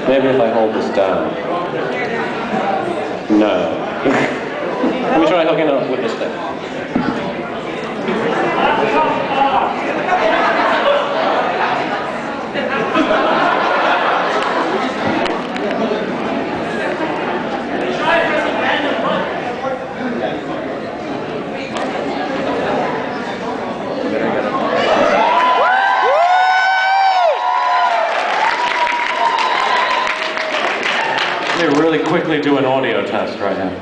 Maybe if I hold this down. No. Let me try hooking up with this thing. Really quickly do an audio test right now.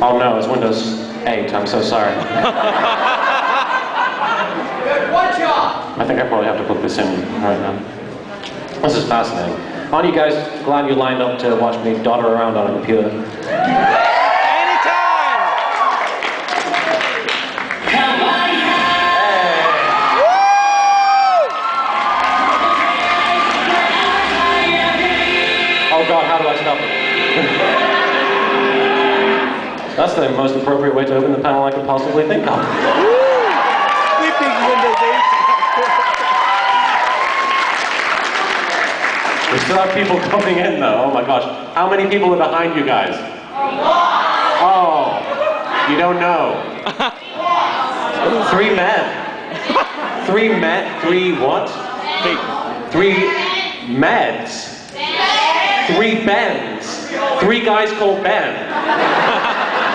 Oh no, it's Windows 8, I'm so sorry. Good job! I think I probably have to put this in right now. This is fascinating. Aren't you guys glad you lined up to watch me dodder around on a computer? Anytime! Oh God, how do I stop it? That's the most appropriate way to open the panel I could possibly think of. Sleeping Windows 8. We still have people coming in though, oh my gosh. How many people are behind you guys? Oh, you don't know. 3 men. 3 men, 3 what? 3 meds. 3 Bens. 3 guys called Ben.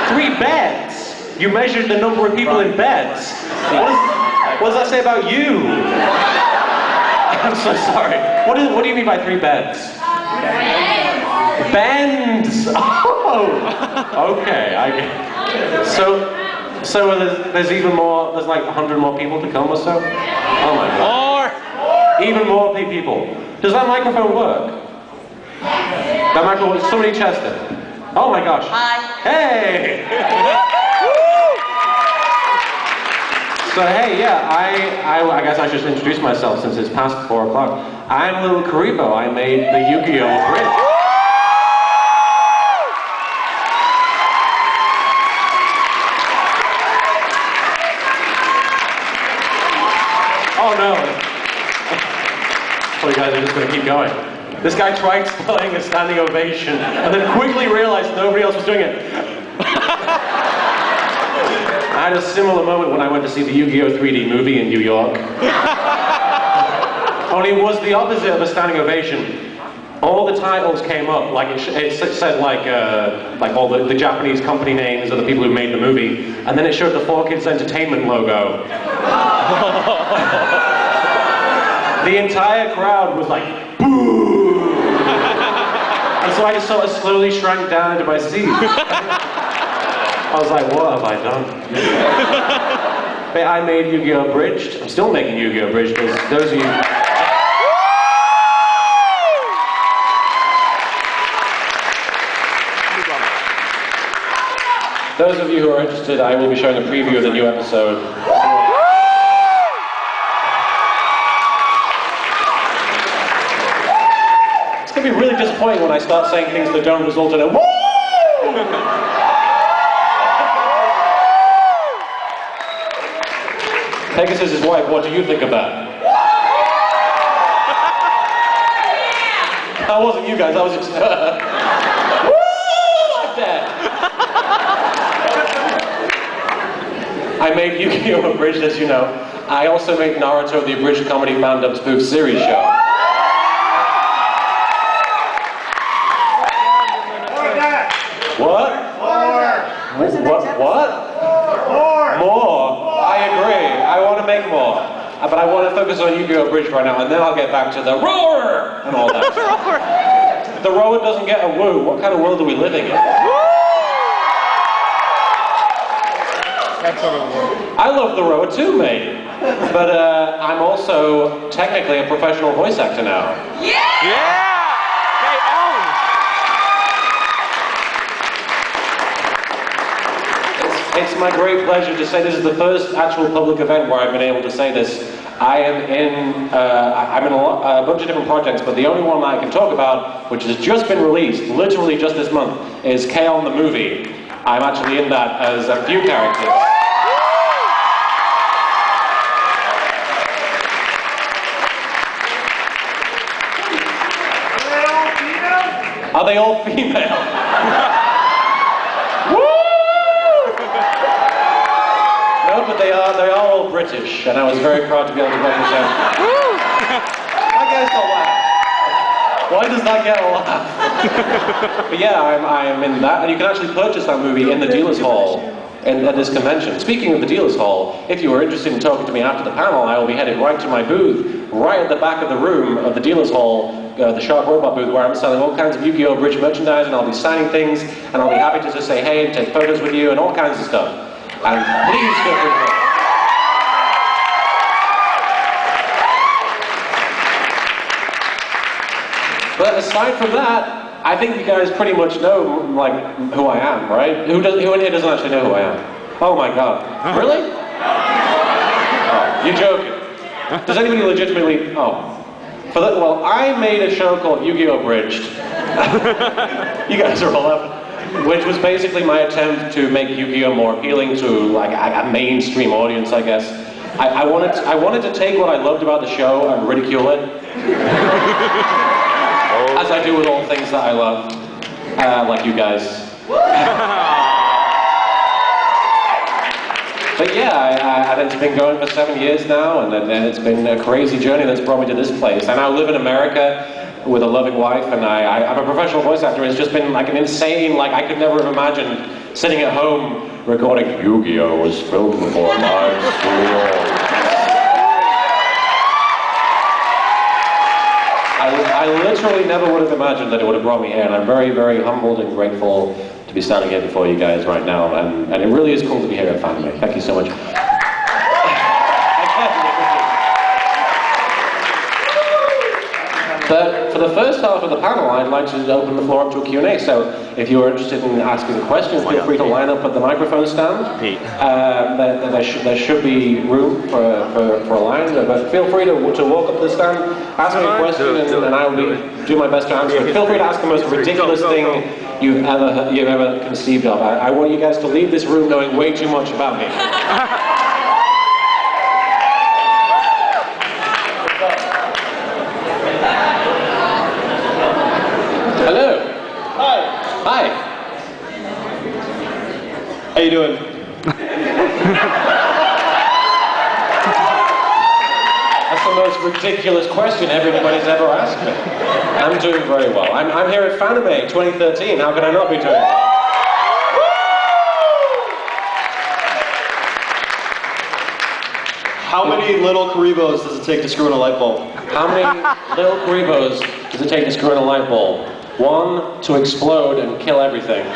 3 beds. You measured the number of people in beds. What does that say about you? I'm so sorry. What do you mean by 3 beds? Bends. Oh. Okay. I get. So there's even more. There's like 100 more people to come or so. Oh my God. Even more people. Does that microphone work? That microphone, somebody Chester. Oh my gosh. Hi. Hey! So hey, yeah, I guess I should introduce myself since it's past 4 o'clock. I'm LittleKuriboh. I made the Yugioh Abridged. Oh no. So you guys are just going to keep going. This guy tried spelling a standing ovation and then quickly realized nobody else was doing it. I had a similar moment when I went to see the Yu-Gi-Oh! 3D movie in New York. Only it was the opposite of a standing ovation. All the titles came up, like it said like all the Japanese company names of the people who made the movie, and then it showed the 4Kids Entertainment logo. The entire crowd was like, boo! And so I just sort of slowly shrank down into my seat. I was like, what have I done? But I made Yu-Gi-Oh! Abridged. I'm still making Yu-Gi-Oh! Abridged, because those of you... Those of you who are interested, I will be showing a preview of the new episode. It's going to be really disappointing when I start saying things that don't result in a woo! Pegasus' his wife, what do you think about it? That wasn't you guys, that was just her. Like that. I made Yugioh Abridged, as you know. I also made Naruto the Abridged Comedy Fandom Spoof Series show. What? What? More? I agree. I want to make more. But I want to focus on Yu-Gi-Oh! Abridged right now, and then I'll get back to the roar and all that. The roar doesn't get a woo. What kind of world are we living in? I love the roar too, mate. But I'm also technically a professional voice actor now. Yeah! They own! It's my great pleasure to say this is the first actual public event where I've been able to say this. I'm in a bunch of different projects, but the only one I can talk about, which has just been released, literally just this month, is K-On! The Movie. I'm actually in that as a few characters. Are they all female? No, but they are all British, and I was very proud to be able to represent. That guy's not laugh. Why does that get a laugh? But yeah, I'm in that, and you can actually purchase that movie in the dealer's hall at this convention. Speaking of the dealer's hall, if you are interested in talking to me after the panel, I will be headed right to my booth, right at the back of the room of the dealer's hall, the Shark Robot booth, where I'm selling all kinds of Yugioh Abridged merchandise, and I'll be signing things, and I'll be happy to just say hey and take photos with you and all kinds of stuff. And please feel free to... But aside from that, I think you guys pretty much know, like, who I am, right? Who in here doesn't actually know who I am? Oh my god. Really? Oh, you're joking. Does anybody legitimately... Oh. Well, I made a show called Yugioh Abridged. You guys are all laughing. Which was basically my attempt to make Yu-Gi-Oh more appealing to like a mainstream audience, I guess. I wanted to take what I loved about the show and ridicule it, as I do with all things that I love, like you guys. But yeah, and it's been going for 7 years now, and it's been a crazy journey that's brought me to this place. I now live in America with a loving wife, and I'm a professional voice actor. It's just been like an insane, like I could never have imagined sitting at home recording Yu-Gi-Oh was filmed before live studio. I literally never would have imagined that it would have brought me here, and I'm very, very humbled and grateful to be standing here before you guys right now, and it really is cool to be here at Fanime. Thank you so much. But for the first half of the panel, I'd like to open the floor up to a Q&A. So if you're interested in asking questions, feel free to line up at the microphone stand. There should be room for a line, but feel free to walk up to the stand, ask me a question, and I will do my best to answer it. Feel free to ask the most ridiculous thing you've ever conceived of. I want you guys to leave this room knowing way too much about me. Hello. Hi. Hi. How you doing? That's the most ridiculous question everybody's ever asked me. I'm doing very well. I'm here at Fanime 2013. How can I not be doing well? How many LittleKuribohs does it take to screw in a light bulb? How many LittleKuribohs does it take to screw in a light bulb? 1, to explode and kill everything.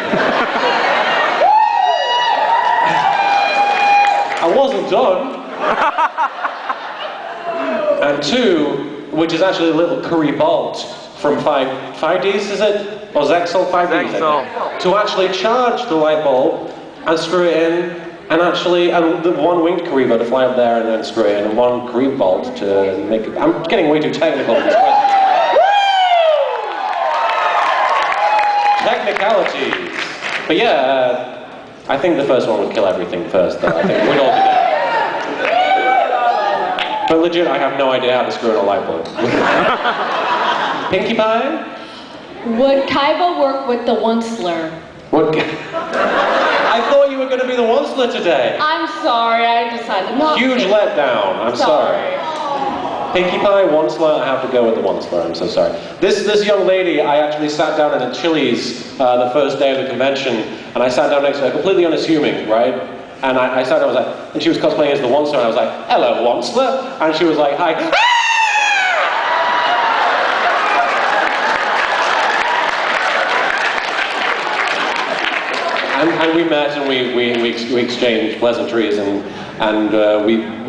I wasn't done. And 2, which is actually LittleKuriboh from 5Ds, is it? Or Zexel 5Ds? To actually charge the light bulb and screw it in, and actually, and the 1 winged Kuriboh to fly up there and then screw it in, and 1 Kuriboh to make it. I'm getting way too technical with this question. Technicalities. But yeah, I think the first one would kill everything first, though. I think we'd all be dead. But legit, I have no idea how to screw in a light bulb. Pinkie Pie? Would Kaiba work with the Onceler? I thought you were going to be the Onceler today. I'm sorry, I decided not to. Huge letdown. I'm sorry. Pinkie Pie, Onceler, I have to go with the Onceler, I'm so sorry. This young lady, I actually sat down at a Chili's the first day of the convention, and I sat down next to her, completely unassuming, right? And I sat down, I was like, and she was cosplaying as the Onceler, and I was like, hello, Onceler? And she was like, hi. And we met, and we exchanged pleasantries, and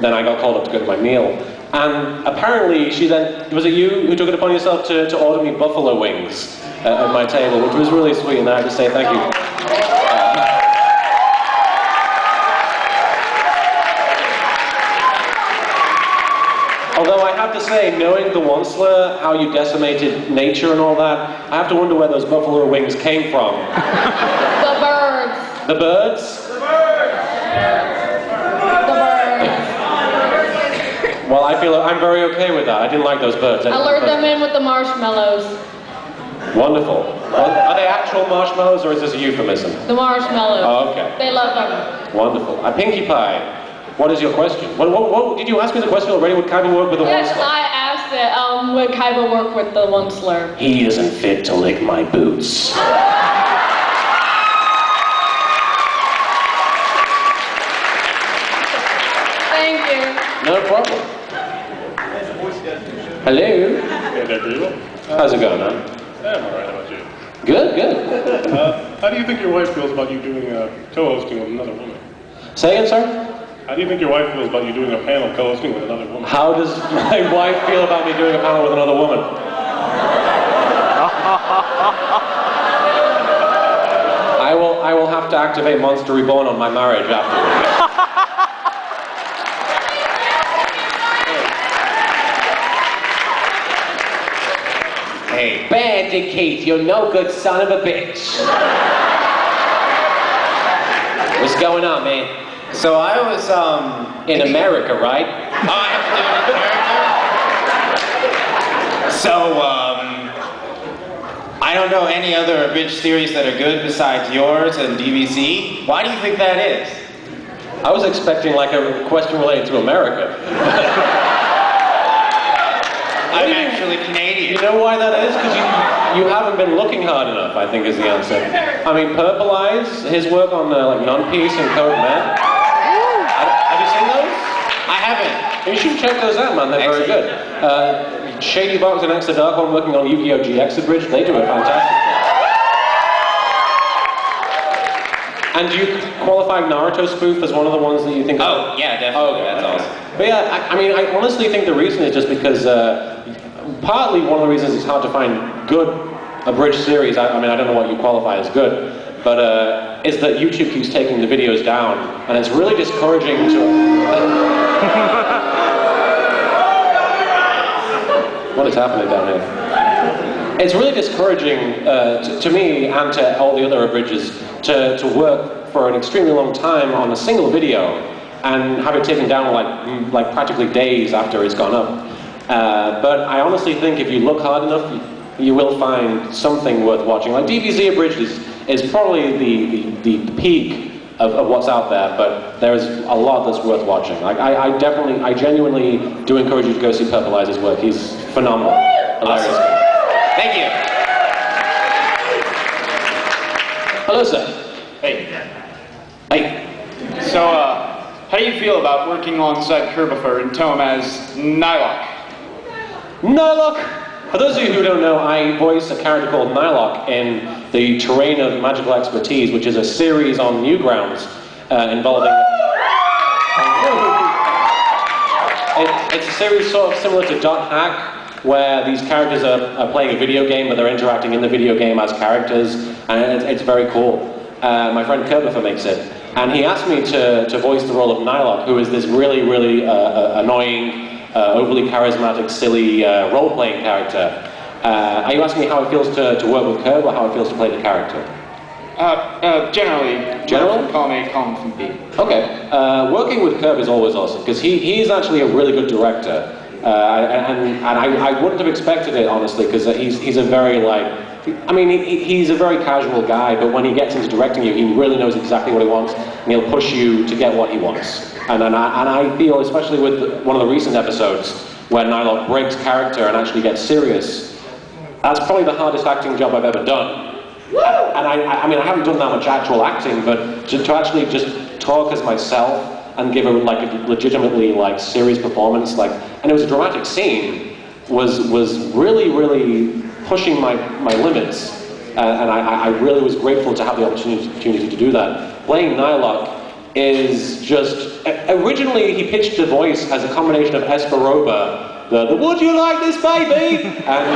then I got called up to go to my meal. And apparently she then, was it you who took it upon yourself to order me buffalo wings at my table, which was really sweet, and I have to say thank you. Although I have to say, knowing the Onceler, how you decimated nature and all that, I have to wonder where those buffalo wings came from. The birds. The birds? The birds. Well, I feel I'm very okay with that. I didn't like those birds. I lured them in with the marshmallows. Wonderful. Are they actual marshmallows or is this a euphemism? The marshmallows. Oh, okay. They love them. Wonderful. Pinkie Pie, what is your question? What did you ask me the question already? Would Kuriboh work with the one Yes, slur? I asked it. Would Kuriboh work with the one slur? He isn't fit to lick my boots. Thank you. No problem. Hello. Hey there, Kuriboh. How's it going, man? I'm alright, how about you? Good, good. How do you think your wife feels about you doing co-hosting with another woman? Say again, sir? How do you think your wife feels about you doing a panel co-hosting with another woman? How does my wife feel about me doing a panel with another woman? I will have to activate Monster Reborn on my marriage afterwards. Hey, Bandit Keith, you no good son of a bitch. What's going on, man? So I was, In America, right? Oh, I have to do it in character? So, I don't know any other abridged series that are good besides yours and DBZ. Why do you think that is? I was expecting like a question related to America. I'm actually Canadian. You know why that is? Because you haven't been looking hard enough, I think is the answer. I mean, Purple Eyes, his work on like Non-Peace and Code Men. Have you seen those? I haven't. You should check those out, man. They're very good. Shady Box and Extra Dark One working on Yugioh GX Abridged. They do a fantastic job. And do you qualify Naruto spoof as one of the ones that you think? Oh, yeah, definitely. Okay, That's awesome. But yeah, I mean, I honestly think the reason is just because partly one of the reasons it's hard to find good abridged series. I mean, I don't know what you qualify as good, but is that YouTube keeps taking the videos down, and it's really discouraging to. What is happening down here? It's really discouraging to me and to all the other abridgers to work for an extremely long time on a single video and have it taken down like practically days after it's gone up. But I honestly think if you look hard enough, you will find something worth watching. Like DBZ Abridged is probably the peak of what's out there, but there's a lot that's worth watching. Like I genuinely do encourage you to go see Purple Eyes' work. He's phenomenal. Hilarious. Awesome. Thank you. Hello, sir. Hey, Hey. so how do you feel about working alongside Kuriboh and Tom as Nylok? Nylok! For those of you who don't know, I voice a character called Nylok in the Terrain of Magical Expertise, which is a series on Newgrounds involving... It's a series sort of similar to Dot Hack, where these characters are playing a video game, but they're interacting in the video game as characters, and it's very cool. My friend Kuriboh makes it, and he asked me to voice the role of Nylok, who is this really, really annoying, overly charismatic, silly role-playing character. Are you asking me how it feels to work with Kuriboh, or how it feels to play the character? Generally. Generally? Column A, column B. Okay. Working with Kuriboh is always awesome, because he's actually a really good director. And I wouldn't have expected it, honestly, because he's a very, he's a very casual guy, but when he gets into directing you, he really knows exactly what he wants, and he'll push you to get what he wants. And I feel, especially with one of the recent episodes, where Nylok breaks character and actually gets serious, that's probably the hardest acting job I've ever done. And I mean, I haven't done that much actual acting, but to actually just talk as myself and give a legitimately serious performance, and it was a dramatic scene, was really, really pushing my limits, and I really was grateful to have the opportunity to do that. Playing Nylok is just, originally he pitched the voice as a combination of Esperoba, the "Would you like this, baby?" and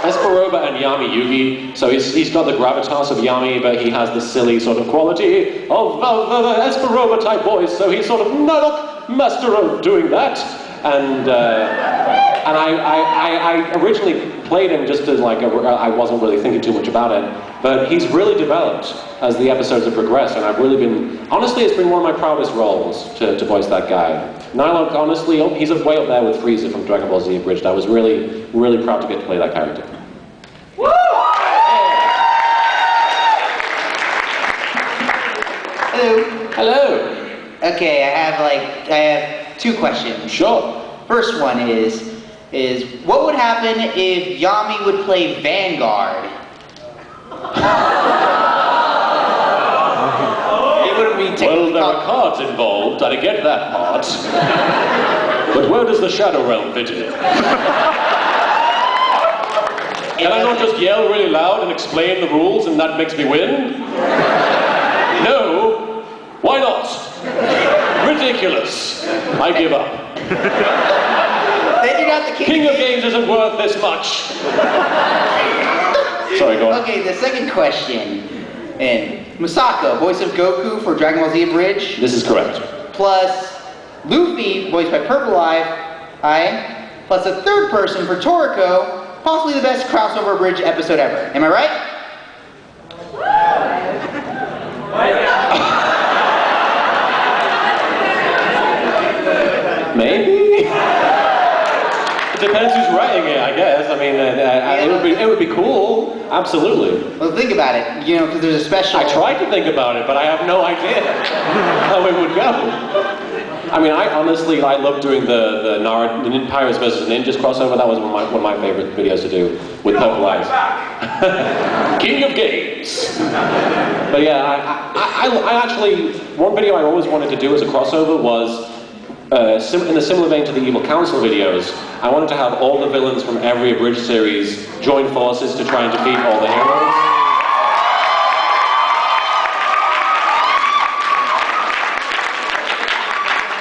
Esperoba and Yami Yugi, so he's got the gravitas of Yami, but he has the silly sort of quality of Esperoba type voice, so he's sort of Nylok, master of doing that. And I originally played him just as I wasn't really thinking too much about it, but he's really developed as the episodes have progressed, and I've really been, honestly, it's been one of my proudest roles to voice that guy. Nylok, honestly, he's way up there with Frieza from Dragon Ball Z Abridged. I was really, really proud to get to play that character. Hello. Hello. Okay, I have two questions. Sure. First one is what would happen if Yami would play Vanguard? It wouldn't be Well, technically there are called... cards involved, and I get that part. But where does the Shadow Realm fit in? Can I not just yell really loud and explain the rules and that makes me win? No. Why not? Ridiculous. I give up. Then you're not the King of Games isn't worth this much. Sorry, go on. Okay, the second question. And Masako, voice of Goku for Dragon Ball Z Abridged. This is correct. Plus Luffy, voiced by Purple Eye, plus a third person for Toriko, possibly the best crossover bridge episode ever. Am I right? Maybe? It depends who's writing it, I guess. I mean, it would be cool. Absolutely. Well, think about it. You know, because there's a special... I tried to think about it, but I have no idea how it would go. I mean, I love doing the Pirates vs. Ninjas crossover. That was one of my favorite videos to do with Purple Eyes. King of Games. But yeah, I actually, one video I always wanted to do as a crossover was, in a similar vein to the Evil Council videos, I wanted to have all the villains from every Abridged series join forces to try and defeat all the heroes.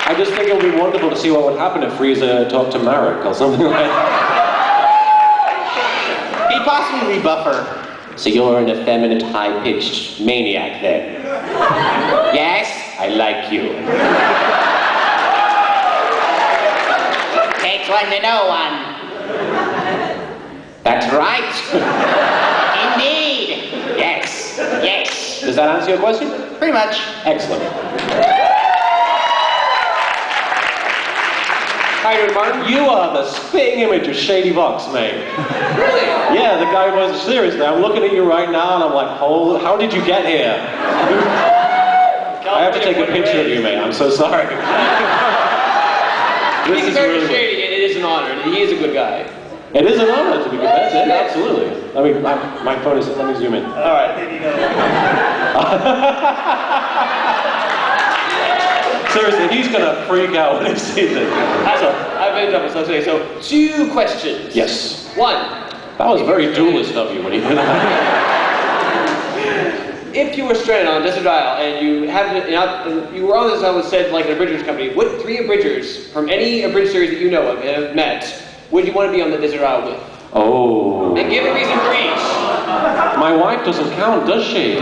I just think it would be wonderful to see what would happen if Frieza talked to Marek or something like that. He'd possibly rebuff her. So you're an effeminate, high-pitched maniac then? Yes? I like you. Takes one to know one. That's right. Indeed. Yes. Yes. Does that answer your question? Pretty much. Excellent. How you doing, Martin? You are the spitting image of Shady Vox, mate. Really? Yeah, the guy was, seriously, I'm looking at you right now and I'm like, how did you get here? I have to take a picture of you, mate. I'm so sorry. This is really Shady, and it is an honor. He is a good guy. It is an honor to be good. That's it, absolutely. I mean, my phone is, let me zoom in. All right. Seriously, he's gonna freak out when he sees it. I've been done so today. So, two questions. Yes. One. That was very duelist of you when you did that. If you were stranded on a desert isle and you were on this island, said like an abridgers company, what three abridgers from any abridged series that you know of and have met would you want to be on the desert isle with? Oh. And give a reason for each. My wife doesn't count, does she?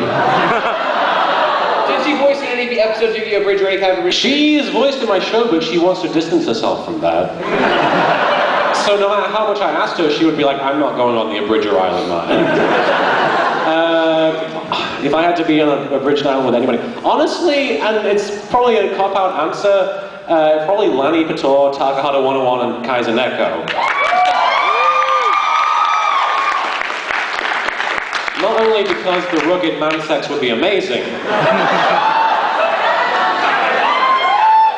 Did she voice in any of the episodes of Yugioh Abridged or any kind of abridged? She is voiced in my show, but she wants to distance herself from that. So no matter how much I asked her, she would be like, I'm not going on the Abridger Island, man. If I had to be on a Abridged Island with anybody, honestly, and it's probably a cop-out answer, probably Lani Pator, Takahata 101, and Kaiser Neko. Not only because the rugged man sex would be amazing,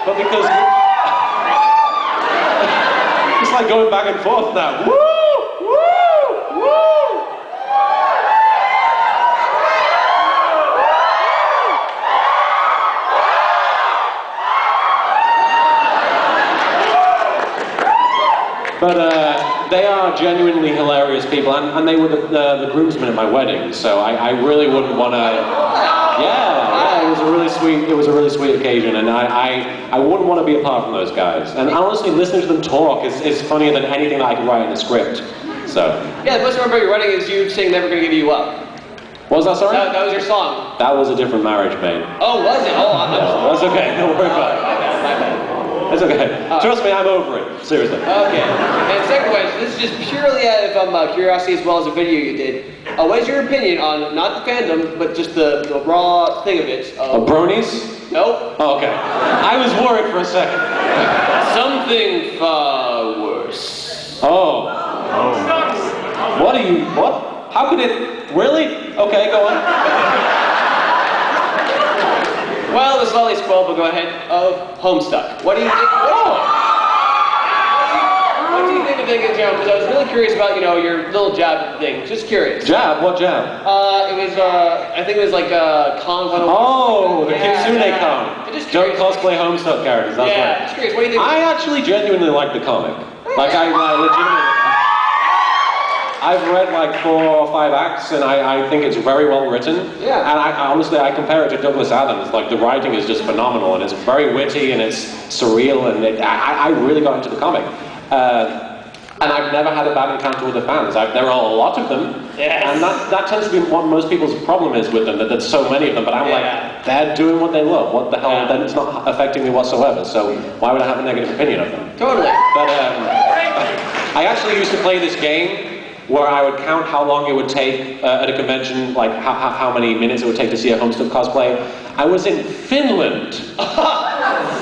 but because it's like going back and forth now. Woo! Woo! Woo! But they are genuinely hilarious people, and they were the groomsmen at my wedding, so I really wouldn't want to. Yeah, it was a really sweet occasion, and I wouldn't want to be apart from those guys. And honestly, listening to them talk is funnier than anything that I could write in a script. So. Yeah, the best part about your wedding is you saying "Never Gonna Give You Up." What was that, sorry? That was your song. That was a different marriage, mate. Oh, was it? Oh, I'm No, that's okay. Don't worry about it. My bad. It's okay. Trust me, I'm over it. Seriously. Okay. And second question, this is just purely out of curiosity as well as a video you did. What is your opinion on, not the fandom, but just the raw thing of it? Bronies? Nope. Oh, okay. I was worried for a second. Something far worse. Oh. What? How could it, really? Okay, go on. slightly spoiled, but go ahead, of Homestuck. What do you think? What do you think of it in general? Because I was really curious about, you know, your little jab thing. Just curious. Jab? What jab? It was, I think it was like Con. Oh, the Kitsune Con. Just Don't curious. cosplay Homestuck characters, that's Yeah, right. just curious. What do you think? I actually genuinely like the comic. Like, I legitimately... I've read like 4 or 5 acts, and I think it's very well written. Yeah. And I honestly, I compare it to Douglas Adams. Like, the writing is just phenomenal, and it's very witty, and it's surreal, and I really got into the comic. And I've never had a bad encounter with the fans. There are a lot of them, Yes. and that tends to be what most people's problem is with them, that there's so many of them, but I'm like, they're doing what they love. What the hell, then it's not affecting me whatsoever, so why would I have a negative opinion of them? Totally. But I actually used to play this game where I would count how long it would take at a convention, like how many minutes it would take to see a Homestuck cosplay. I was in Finland.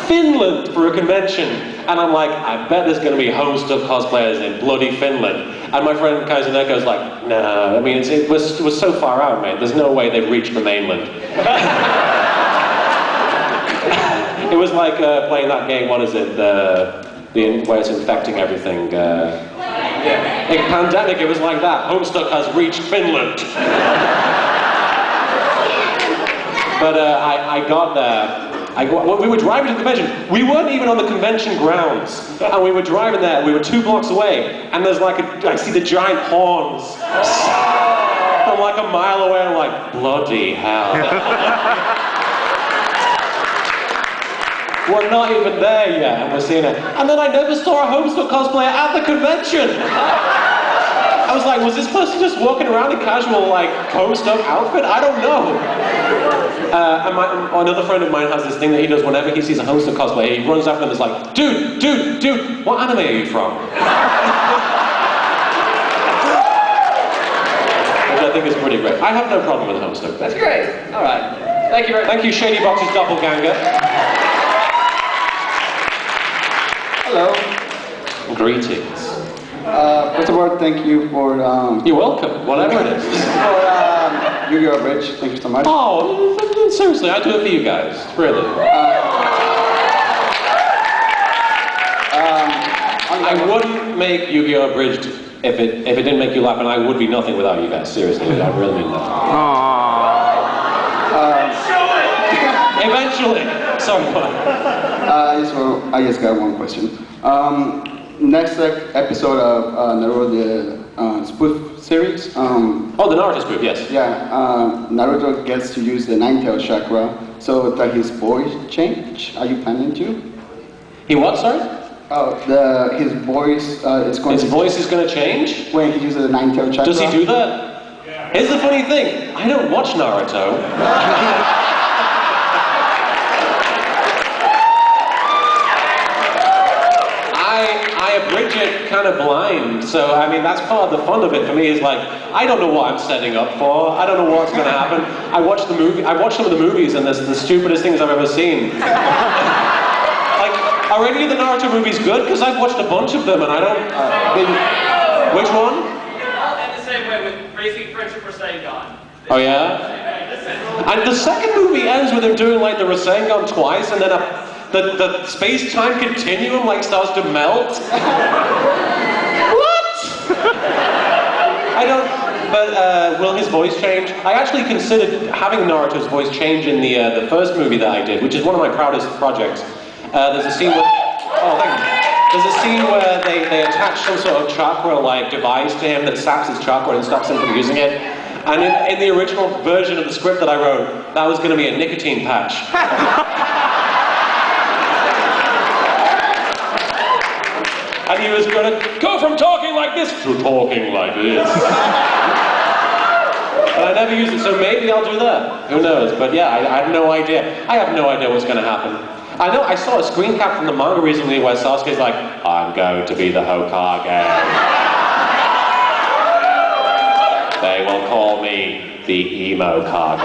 Finland for a convention. And I'm like, I bet there's going to be Homestuck cosplayers in bloody Finland. And my friend Kaizeneko was like, no, I mean, it was so far out, mate. There's no way they've reached the mainland. It was like playing that game, what is it? Where it's infecting everything. In Pandemic, it was like that. Homestuck has reached Finland. But I got there. We were driving to the convention. We weren't even on the convention grounds. And we were driving there. We were 2 blocks away. And there's like I see the giant horns from like a mile away. I'm like, bloody hell. We're not even there yet, and we're seeing it. And then I never saw a Homestuck cosplayer at the convention. I was like, was this person just walking around in casual, like, Homestuck outfit? I don't know. And another friend of mine has this thing that he does whenever he sees a Homestuck cosplayer. He runs up and is like, dude, what anime are you from? Which I think is pretty great. I have no problem with Homestuck. That's great. All right. Thank you very much. Thank you, Shady Box's doppelganger. Hello. Greetings. First of all, thank you for... You're welcome, whatever it is. For Yugioh Abridged, thank you so much. Oh, seriously, I do it for you guys, really. I wouldn't make Yugioh Abridged if it didn't make you laugh, and I would be nothing without you guys, seriously, I really mean that. Eventually. Sorry, what? I just got one question. Next episode of Naruto, the spoof series. Oh, the Naruto spoof, yes. Yeah, Naruto gets to use the nine-tailed chakra, so that his voice change. Are you planning to? He what, sorry? His voice is going. His voice is going to change? When he uses the nine-tailed chakra. Does he do that? Yeah. Here's the funny thing. I don't watch Naruto. I abridge it kind of blind, so I mean that's part of the fun of it for me. Is like I don't know what I'm setting up for. I don't know what's going to happen. I watched some of the movies, and there's the stupidest things I've ever seen. Like, are any of the Naruto movies good? Because I've watched a bunch of them, and I don't. Which one? And the same way with Racing Friendship Rasengan. Oh yeah. And the second movie ends with him doing like the Rasengan twice, and then the space-time continuum like starts to melt. What? I don't. But will his voice change? I actually considered having Naruto's voice change in the first movie that I did, which is one of my proudest projects. There's a scene where. Oh, thank you. There's a scene where they attach some sort of chakra-like device to him that saps his chakra and stops him from using it. And in the original version of the script that I wrote, that was going to be a nicotine patch. And he was going to go from talking like this to talking like this. But I never used it, so maybe I'll do that. Who knows? But yeah, I have no idea. I have no idea what's going to happen. I know, I saw a screen cap from the manga recently where Sasuke's like, I'm going to be the Hokage. They will call me the Emo Kage.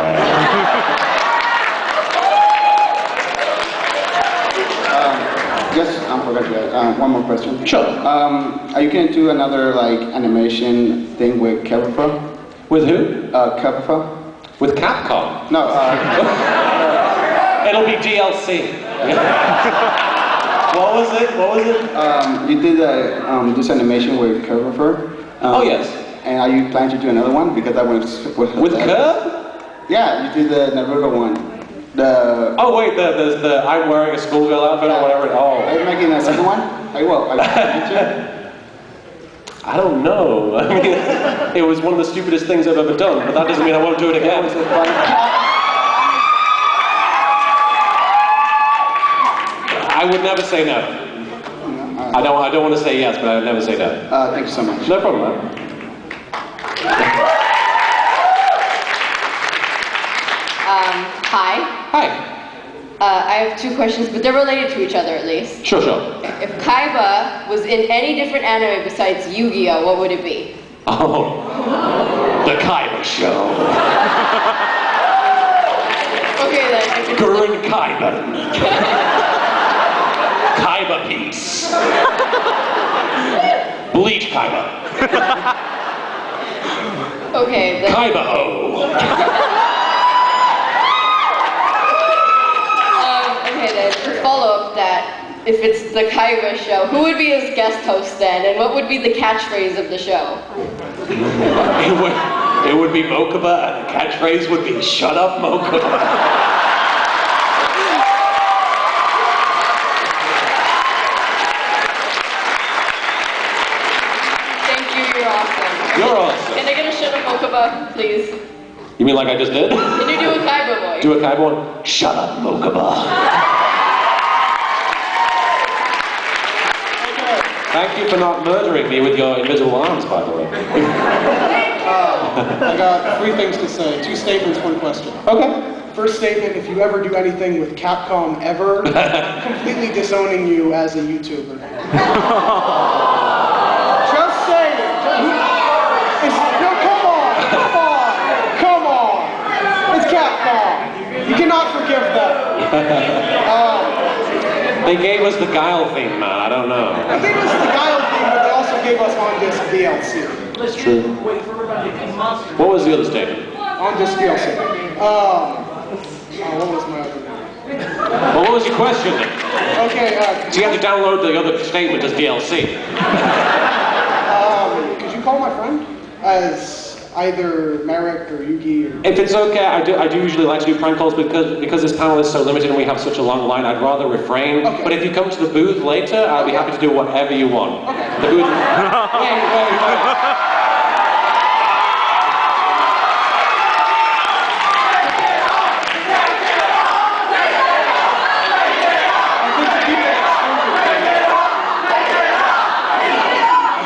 I forgot to ask, one more question. Sure. Are you going to do another like animation thing with Kuriboh? With who? Kuriboh. With Capcom? No. It'll be DLC. What was it? You did this animation with Kuriboh. Oh yes. And are you planning to do another one? Because I was With Curb? Yeah, you did the Naruto one. Oh wait, the I'm wearing a schoolgirl outfit or whatever. Are Oh. you making a second one? I will. I don't know. I mean, it was one of the stupidest things I've ever done, but that doesn't mean I won't do it again. I would never say no. I don't want to say yes, but I would never say no. Thank you so much. No problem, man. Hi. Hi. I have two questions, but they're related to each other at least. Sure. If Kaiba was in any different anime besides Yugioh, what would it be? Oh, the Kaiba show. Okay then. Gurren Kaiba. Kaiba piece. Bleach Kaiba. Okay then. Kaiba-O. Okay then, to follow up that, if it's the Kaiba show, who would be his guest host then, and what would be the catchphrase of the show? It would be Mokuba, and the catchphrase would be "Shut up, Mokuba." Thank you, you're awesome. You're awesome. Can I get a shut up Mokuba, please? You mean like I just did? Can you do a Kaiba voice? Do a Kaiba one? Shut up, Mokuba. Thank you for not murdering me with your invisible arms, by the way. I got 3 things to say. 2 statements, 1 question. Okay. First statement, if you ever do anything with Capcom ever, completely disowning you as a YouTuber. Just saying. No, come on. It's Capcom. You cannot forgive them. They gave us the Guile theme, man. I don't know. They gave us the Guile theme, but they also gave us on-disc DLC. It's true. What was the other statement? On-disc DLC. What was my other one? Well, what was your question then? Okay, So you have to download the other statement as DLC. Could you call my friend as either Merrick or Yugi or... If it's okay, I do usually like to do prank calls because this panel is so limited and we have such a long line, I'd rather refrain. Okay. But if you come to the booth later, I'll be happy to do whatever you want. Okay. The booth... Wait.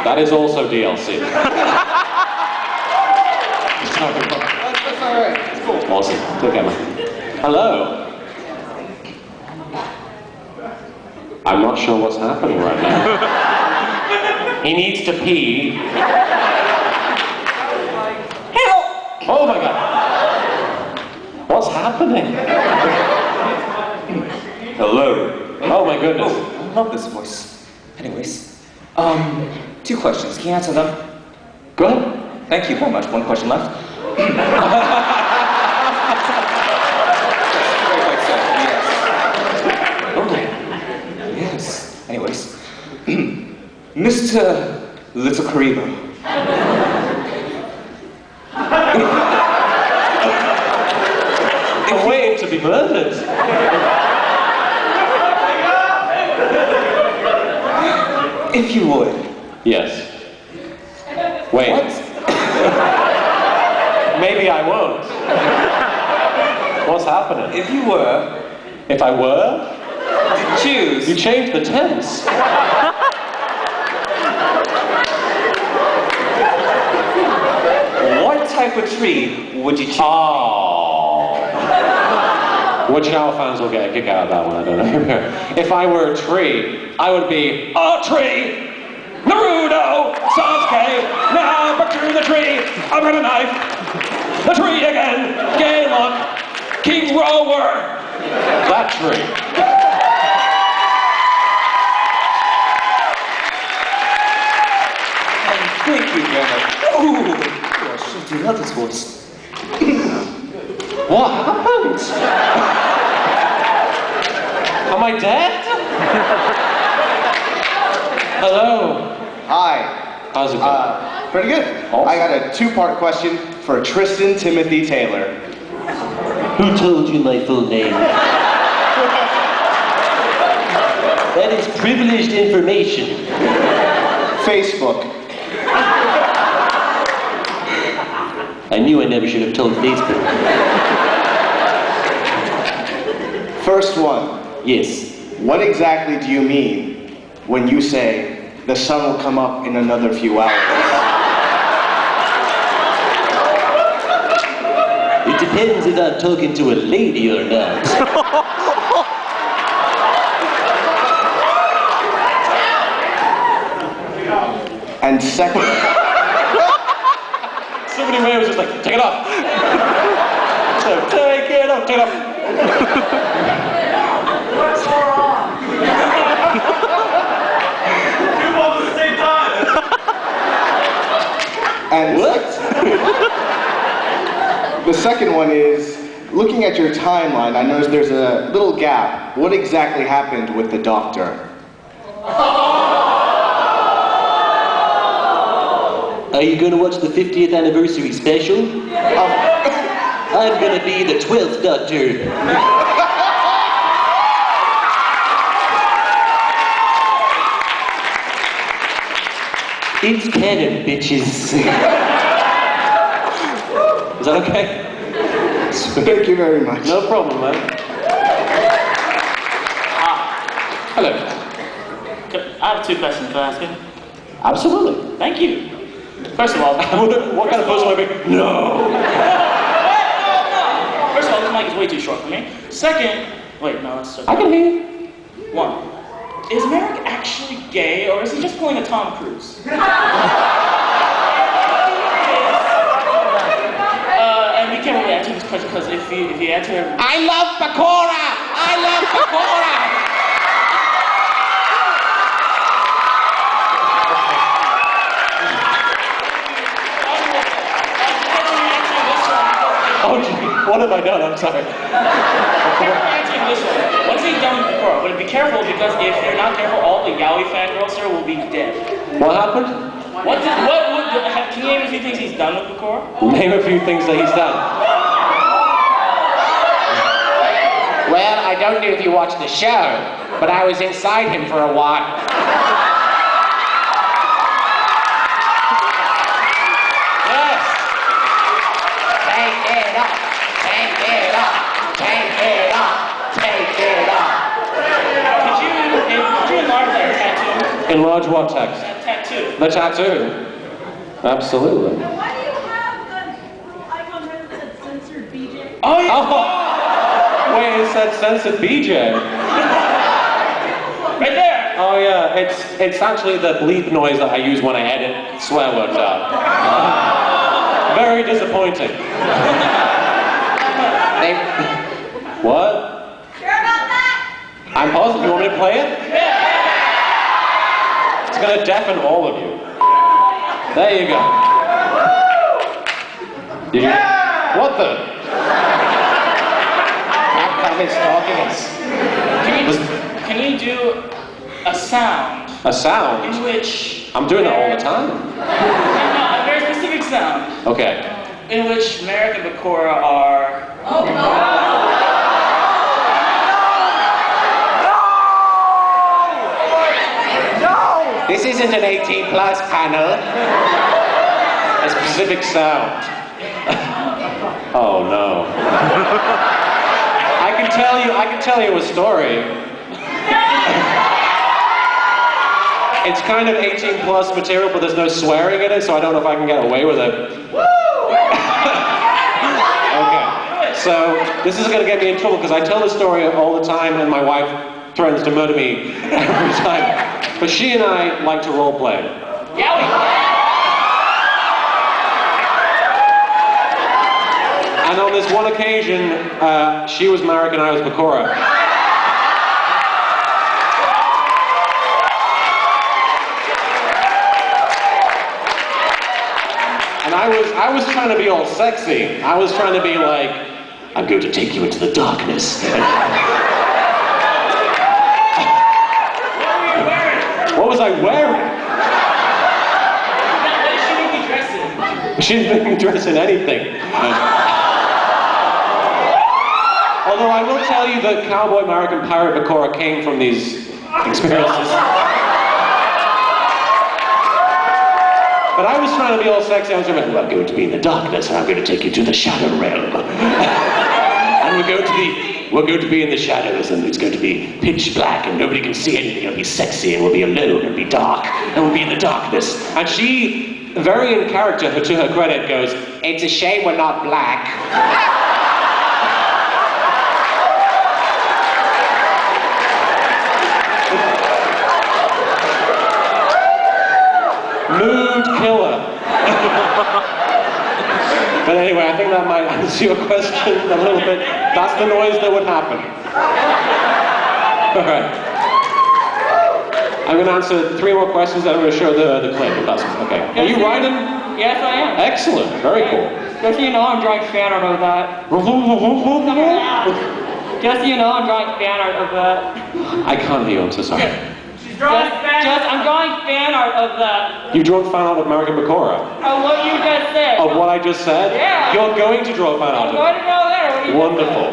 That is also DLC. That's alright. It's cool. Awesome. Take care, man. Hello. I'm not sure what's happening right now. He needs to pee. Help! Oh my god. What's happening? Hello. Oh my goodness. Oh, I love this voice. Anyways, 2 questions. Can you answer them? Go ahead. Thank you very much. 1 question left. Yes. Anyways, Mr. LittleKuriboh. I'm waiting to be murdered. If you would. Yes. Wait. What? Maybe I won't. What's happening? If you were. If I were? Choose. You changed the tense. What type of tree would you choose? Oh. Yugioh fans will get a kick out of that one, I don't know. If I were a tree, I would be a tree! Naruto! Sasuke! Now back to the tree! I've got a knife! The tree again! Gay luck! King Rower! That tree. Thank you very much. Ooh, I sure do love this voice. What happened? Am I dead? Hello. Hi. How's it going? Pretty good. Awesome. I got a two-part question for Tristan Timothy Taylor. Who told you my full name? That is privileged information. Facebook. I knew I never should have told Facebook. First one. Yes. What exactly do you mean when you say the sun will come up in another few hours? It depends if I'm talking to a lady or not. And second... So many ways was just like, take it off. So, take it off, take it off. What's so wrong? You both at the same time. And what? The second one is, looking at your timeline, I noticed there's a little gap. What exactly happened with the doctor? Are you going to watch the 50th anniversary special? I'm going to be the 12th Doctor. It's canon, bitches. Is that okay? Thank you very much. No problem, man. Hello. I have two questions to ask you. Absolutely. Thank you. First of all, what kind of person would I be? No. First of all, this mic is way too short for me. Second, wait, no, that's okay. I can hear you. One, is Merrick actually gay, or is he just pulling a Tom Cruise? And we can't really answer this question because if you answer, I love Bakura! I love Bakura! Oh, gee, what have I done? I'm sorry. answering this one. Once he's done with Bakura, but be careful because if you're not careful, all the yaoi fangirls sir will be dead. What happened? Can you name a few things he's done with Bakura? Name a few things that he's done. Well, I don't know if you watched the show, but I was inside him for a while. Yes. Take it up, take it up, take it up, take it up. Could you enlarge that tattoo? Enlarge what text? That tattoo. The tattoo. Absolutely. Why do you have the little icon right that said censored BJ? Oh, yeah. Oh. Wait, it said censored BJ. Right there. Oh yeah, it's actually the bleep noise that I use when I edit swear words out. Very disappointing. What? Sure about that? I'm positive. You want me to play it? It's gonna deafen all of you. There you go. Did you? What the? Capcom is stalking us. Can you do a sound? A sound? In which... I'm doing that all the time. No, a very specific sound. Okay. In which Merrick and Bakura are... Oh no! This isn't an 18 plus panel. A specific sound. Oh no. I can tell you a story. It's kind of 18 plus material, but there's no swearing in it, so I don't know if I can get away with it. Okay. So this is gonna get me in trouble because I tell this story all the time and my wife threatens to murder me every time. But she and I like to role play. And on this one occasion, she was Merrick and I was Bakura. And I was trying to be all sexy. I was trying to be like, I'm going to take you into the darkness. was I wearing? What did she make you dress in? She didn't make me dress in anything. Although I will tell you that Cowboy American Pirate Bakura came from these experiences. But I was trying to be all sexy. I was like, well, I'm going to be in the darkness, and I'm going to take you to the shadow realm. And we're going to be in the shadows, and it's going to be pitch black, and nobody can see anything. It'll be sexy, and we'll be alone, and it'll be dark, and we'll be in the darkness. And she, very in character, to her credit, goes, "It's a shame we're not black." Mood killer. But anyway, I think that might answer your question a little bit. That's the noise that would happen. All right. I'm going to answer 3 more questions, then I'm going to show the clip, if that's okay. Are you writing? Yes, I am. Excellent. Very cool. Just so you know, I'm drawing fan art of that. Just so you know, I'm drawing fan art of that. I can't hear you, I'm so sorry. I'm drawing fan art of that. You've drawn fan art of American Bakura? Of what you just said. Of what I just said? Yeah. You're going to draw fan art I'm of going to draw there. Wonderful.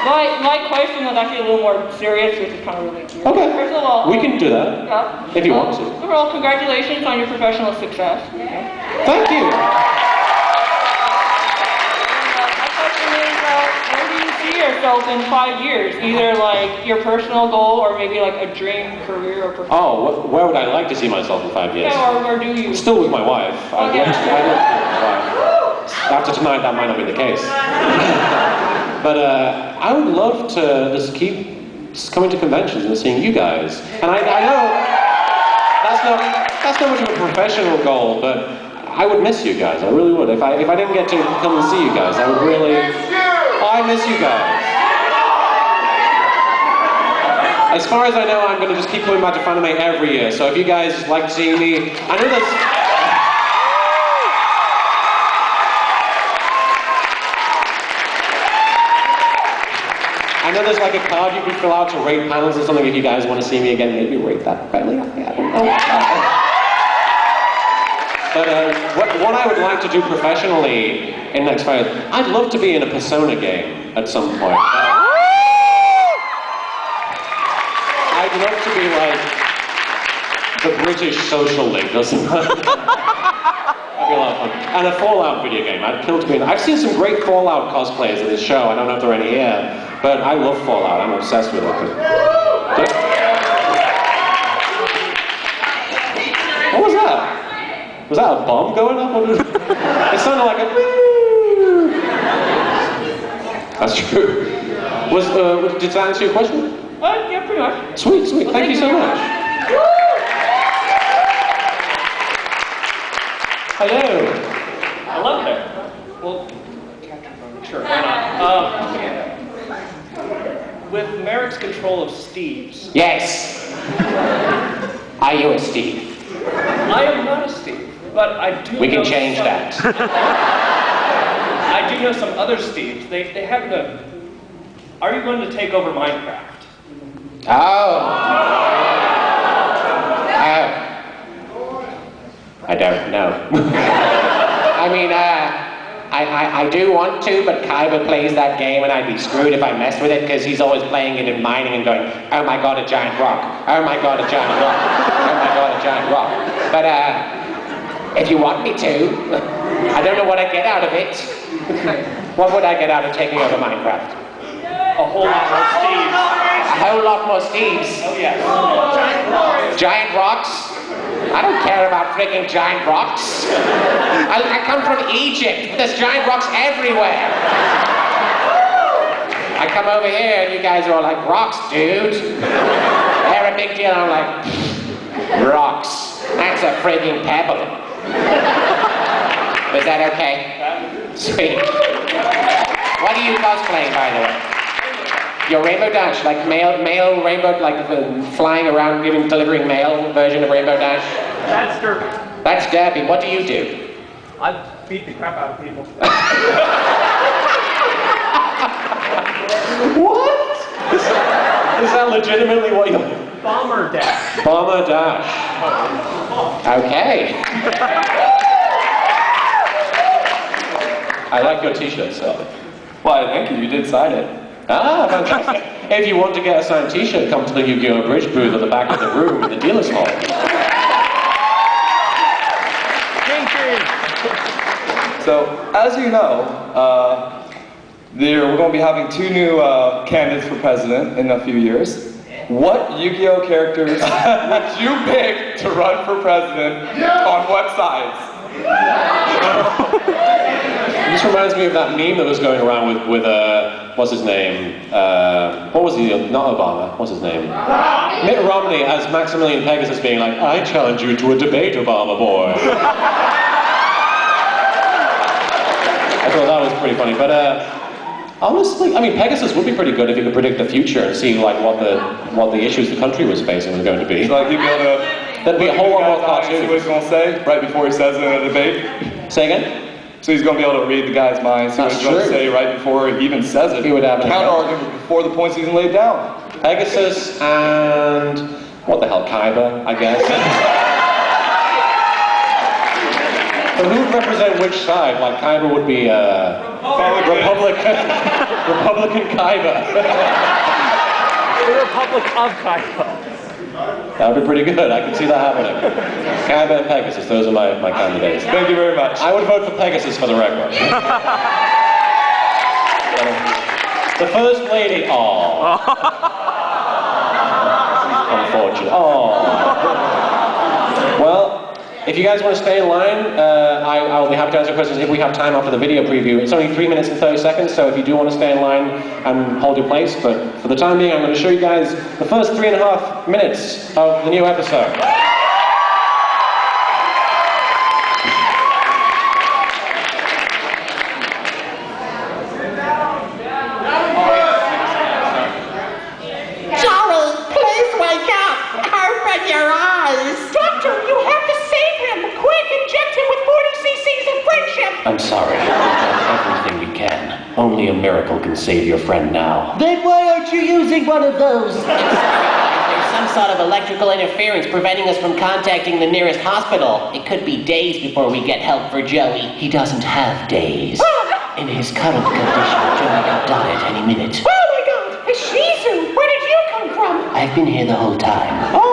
Alright, my question was actually a little more serious, which is kind of related to yours. Okay. First of all, We can do that. Yeah. If you want to. Overall, congratulations on your professional success. Thank you. Where do you see yourself in 5 years? Either like your personal goal or maybe like a dream career or profession? Oh, where would I like to see myself in 5 years? Yeah, or where do you? Still with my wife. I'd like to be with my wife. After tonight, that might not be the case. But I would love to just keep coming to conventions and seeing you guys. And I know that's not much of a professional goal, but I would miss you guys. I really would. If I didn't get to come and see you guys, I would really. I miss you guys. As far as I know, I'm going to just keep coming back to Fanime every year. So if you guys like seeing me, I know there's. I know there's like a card you can fill out to rate panels or something. If you guys want to see me again, maybe rate that correctly. I don't know. But what I would like to do professionally in next 5 years, I'd love to be in a Persona game at some point. I'd love to be like the British Social League or something. That'd be a lot of fun. And a Fallout video game. I'd kill to be in. I've seen some great Fallout cosplayers in this show. I don't know if there are any here, but I love Fallout. I'm obsessed with it. What was that? Was that a bomb going up? It sounded like a. That's true. Did that answer your question? Yeah, pretty much. Sweet. Well, thank you so much. Hello. Hello there. Well, sure, why not? With Merrick's control of Steve's. Yes. Are you a Steve? I am not a Steve, but I do. We can change that. I do know some other Steves. They have the. Are you going to take over Minecraft? I don't know. I mean, I do want to, but Kaiba plays that game and I'd be screwed if I messed with it because he's always playing it and mining and going, oh my god, a giant rock. Oh my god, a giant rock. Oh my god, a giant rock. But if you want me to, I don't know what I get out of it. What would I get out of taking over Minecraft? A whole lot more Steves. A whole lot more Steves. Oh yes. Giant rocks? I don't care about freaking giant rocks. I come from Egypt. There's giant rocks everywhere. I come over here and you guys are all like, rocks, dude. They're a big deal. I'm like, rocks. That's a freaking pebble. Is that okay? Sweet. What are you cosplaying, by the way? Your Rainbow Dash, like male Rainbow, like flying around delivering mail version of Rainbow Dash? That's Derby. That's Derby. What do you do? I beat the crap out of people. What? Is that legitimately what you... Bomber dash. Bomber dash. Okay. I like your t-shirt, sir. Why, thank you. You did sign it. Ah, fantastic. If you want to get a signed t-shirt, come to the Yugioh Abridged booth at the back of the room in the dealer's hall. So, as you know, we're going to be having 2 new candidates for president in a few years. What Yu-Gi-Oh characters would you pick to run for president on what sides? This reminds me of that meme that was going around with what's his name? What was he? Not Obama. What's his name? Mitt Romney as Maximilian Pegasus being like, I challenge you to a debate, Obama boy. I thought that was pretty funny, but honestly, I mean, Pegasus would be pretty good if you could predict the future and see like what the issues the country was facing was going to be. So like he'd be able to That'd be a whole lot more see cartoon. what he's going to say right before he says it in a debate. Say again? So he's going to be able to read the guy's mind, see what he's going to say right before he even says it. He would have counter argument before the point's even laid down. Pegasus and what the hell, Kaiba, I guess. So who would represent which side? Like Kaiba would be Republican Kaiba. The Republic of Kaiba. That would be pretty good. I can see that happening. Kaiba and Pegasus, those are my candidates. Thank you very much. I would vote for Pegasus for the record. The First Lady, unfortunate. Well, if you guys want to stay in line, I'll be happy to answer questions if we have time after the video preview. It's only 3 minutes and 30 seconds, so if you do want to stay in line and hold your place, but for the time being, I'm going to show you guys the first 3.5 minutes of the new episode. I'm sorry. We've done everything we can. Only a miracle can save your friend now. Then why aren't you using one of those? There's some sort of electrical interference preventing us from contacting the nearest hospital. It could be days before we get help for Joey. He doesn't have days. In his current condition, Joey could die at any minute. Oh my god! A Shizu! Where did you come from? I've been here the whole time. Oh!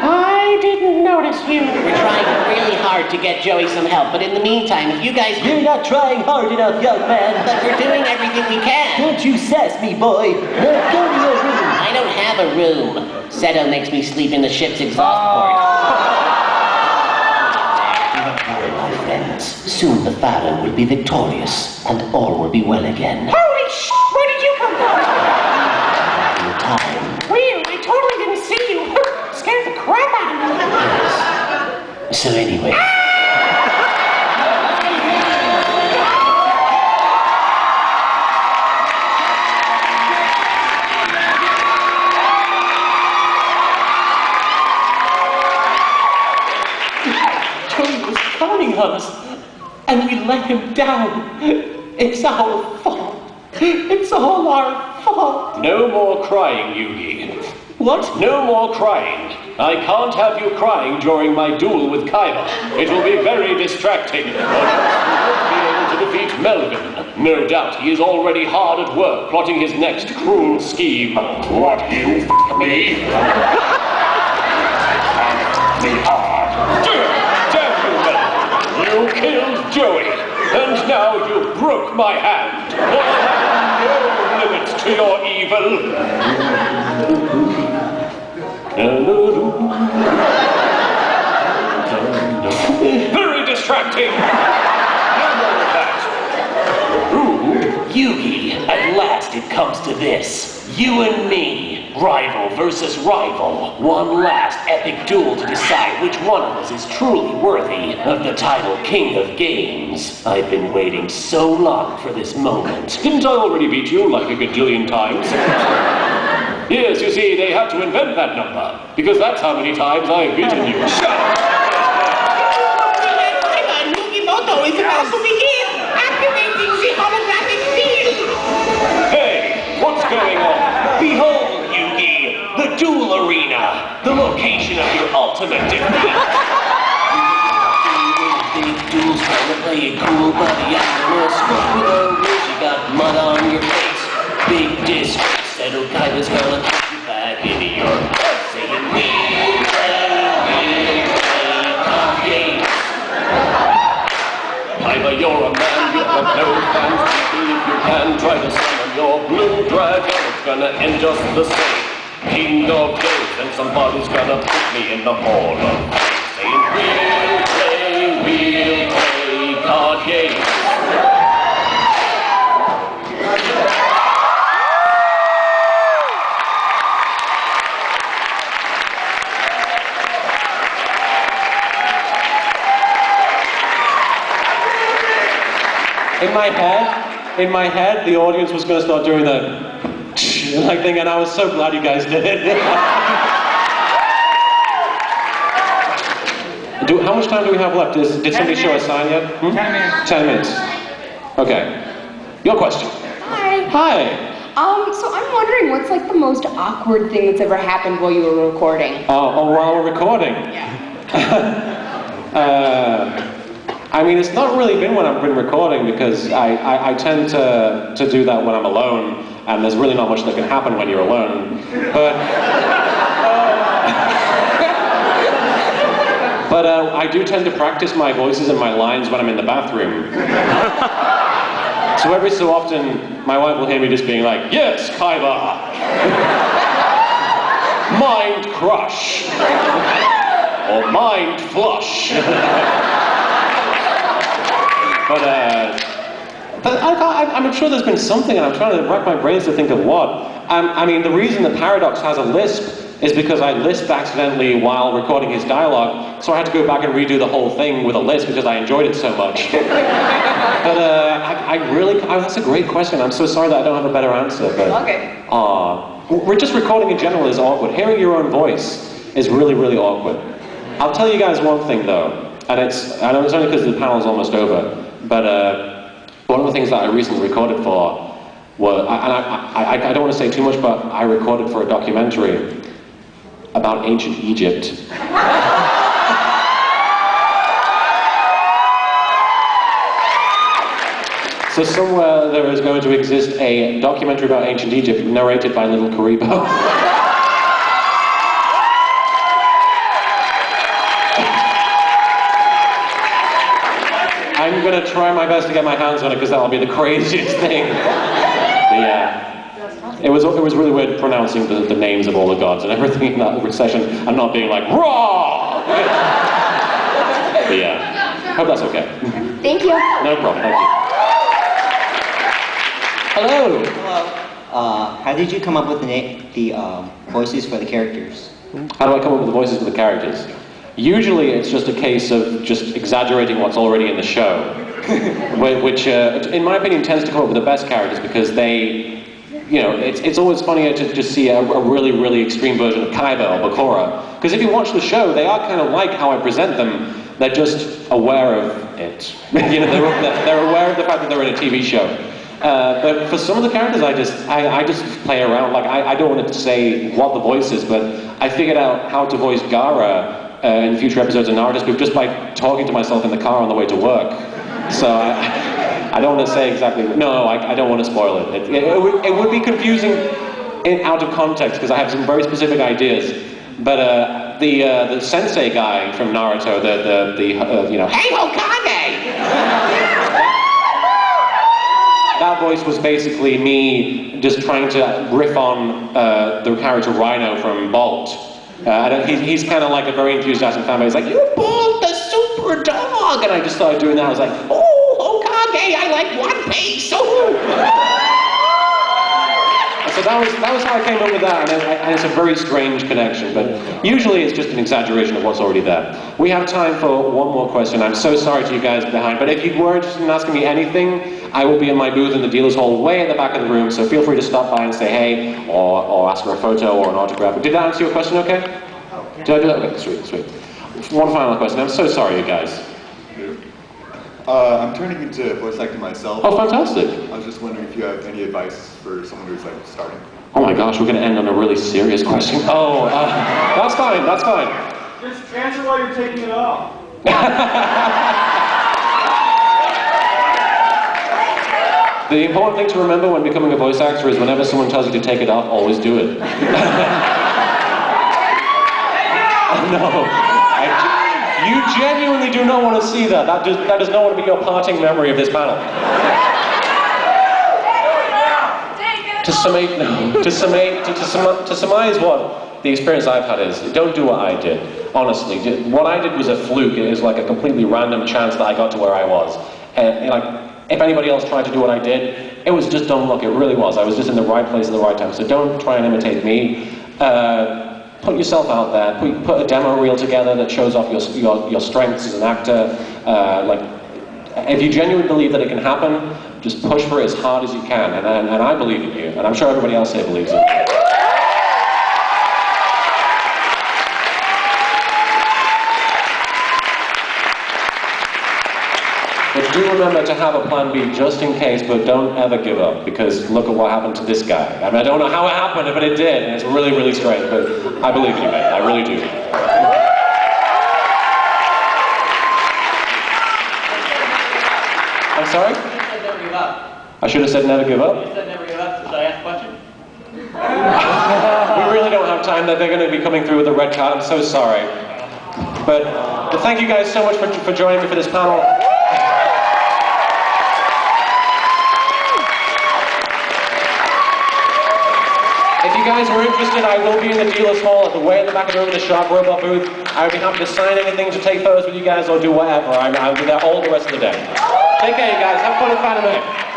I didn't notice you. We're trying really hard to get Joey some help, but in the meantime, if you guys... You're not trying hard enough, young man. But we're doing everything we can. Don't you sass me, boy. Now go to your room. I don't have a room. Seto makes me sleep in the ship's exhaust port. My friends, soon the Pharaoh will be victorious, and all will be well again. Holy sh! Where did you come from? Time. Weird, I totally didn't see you. Scared the crap out of me. Yes. So anyway... Joey was counting on us, and we let him down. It's our fault. It's all our fault. No more crying, Yugi. What? No more crying. I can't have you crying during my duel with Kaiba. It will be very distracting. You won't be able to defeat Melvin. No doubt he is already hard at work plotting his next cruel scheme. What, you me? Me hard. Damn you, Melvin. You killed Joey. And now you broke my hand. I have no limits to your evil. Very distracting. Yugi, at last it comes to this. You and me, rival versus rival. One last epic duel to decide which one of us is truly worthy of the title King of Games. I've been waiting so long for this moment. Didn't I already beat you like a gajillion times? Yes, you see, they had to invent that number, because that's how many times I've beaten you. Shut up! Yugimoto is about to begin! Activating the holographic field! Hey, what's going on? Behold, you ultimate defeat. Big duels trying to play it cool, buddy. After a smoke with a ridge, you got mud on your face. Big disgrace, that Okaiba's gonna put you back into your place. Saying, we'll play card games. Kaiba, you're a man, you have no fans. People, if you can, try to summon your blue dragon. It's gonna end just the same. King of days, and somebody's gonna put me in the hall of fame. Saying, we'll play card games. In my head, the audience was going to start doing the like thing, and I was so glad you guys did it. How much time do we have left? Did somebody show a sign yet? 10 minutes. 10 minutes. Okay. Your question. Hi. Hi. So I'm wondering what's like the most awkward thing that's ever happened while you were recording? Oh, while we're recording? Yeah. I mean, it's not really been when I've been recording because I tend to do that when I'm alone, and there's really not much that can happen when you're alone. But I do tend to practice my voices and my lines when I'm in the bathroom. So every so often, my wife will hear me just being like, yes, Kaiba! Mind crush! Or mind flush! But I'm sure there's been something, and I'm trying to rack my brains to think of what. I mean, the reason the Paradox has a lisp is because I lisped accidentally while recording his dialogue, so I had to go back and redo the whole thing with a lisp because I enjoyed it so much. But that's a great question. I'm so sorry that I don't have a better answer. But, okay. We're just recording in general is awkward. Hearing your own voice is really, really awkward. I'll tell you guys one thing though, and I know it's only because the panel's almost over, but one of the things that I recently recorded for was, I don't want to say too much, but I recorded for a documentary about ancient Egypt. So somewhere there is going to exist a documentary about ancient Egypt narrated by LittleKuriboh. I'm going to try my best to get my hands on it because that will be the craziest thing. It was really weird pronouncing the names of all the gods and everything in that session and not being like, raw! But yeah, hope that's okay. Thank you. No problem, thank you. Hello. Hello. How did you come up with the voices for the characters? How do I come up with the voices for the characters? Usually it's just a case of just exaggerating what's already in the show, which in my opinion tends to come up with the best characters because they, you know, it's always funnier to just see a really, really extreme version of Kaiba or Bakura. Because if you watch the show, they are kind of like how I present them. They're just aware of it. You know, they're aware of the fact that they're in a TV show. But for some of the characters, I just play around. Like I don't want to say what the voice is, but I figured out how to voice Gaara in future episodes of Naruto just by talking to myself in the car on the way to work. So I don't want to say exactly. No, I don't want to spoil it. It would be confusing out of context because I have some very specific ideas. But the sensei guy from Naruto, the you know, hey Hokage. That voice was basically me just trying to riff on the character Rhino from Bolt. He's kind of like a very enthusiastic fan, but he's like, you Bolt, the super dog! And I just started doing that. I was like, oh, Hokage, I like One Piece! Oh. So that was how I came up with that, and it's a very strange connection, but usually it's just an exaggeration of what's already there. We have time for one more question. I'm so sorry to you guys behind, but if you were interested in asking me anything, I will be in my booth in the dealer's hall way at the back of the room, so feel free to stop by and say hey, or ask for a photo or an autograph. Did that answer your question okay? Did I do that? Okay, sweet. One final question. I'm so sorry, you guys. I'm turning into voice acting myself. Oh, fantastic. I was just wondering if you have any advice for someone who's like starting. Oh my gosh, we're going to end on a really serious question. Oh, that's fine. Just answer while you're taking it off. The important thing to remember when becoming a voice actor is whenever someone tells you to take it off, always do it. No. You genuinely do not want to see that. That does not want to be your parting memory of this panel. To surmise what the experience I've had is, don't do what I did. Honestly, what I did was a fluke. It is like a completely random chance that I got to where I was. And like, if anybody else tried to do what I did, it was just dumb luck. It really was. I was just in the right place at the right time. So don't try and imitate me. Put yourself out there. Put a demo reel together that shows off your strengths as an actor. If you genuinely believe that it can happen, just push for it as hard as you can. And I believe in you. And I'm sure everybody else here believes in you. But do remember to have a plan B just in case, but don't ever give up, because look at what happened to this guy. I mean, I don't know how it happened, but it did, and it's really, really strange, but I believe in you, mate. I really do. I'm sorry? You said never give up. I should have said never give up? You said never give up, so should I ask a question? We really don't have time. They're going to be coming through with a red card. I'm so sorry. But thank you guys so much for joining me for this panel. If you guys were interested, I will be in the dealer's hall at the way in the back of the room in the Shark Robot booth. I would be happy to sign anything, to take photos with you guys, or do whatever. I'll be there all the rest of the day. Take care, you guys. Have fun at Fanime.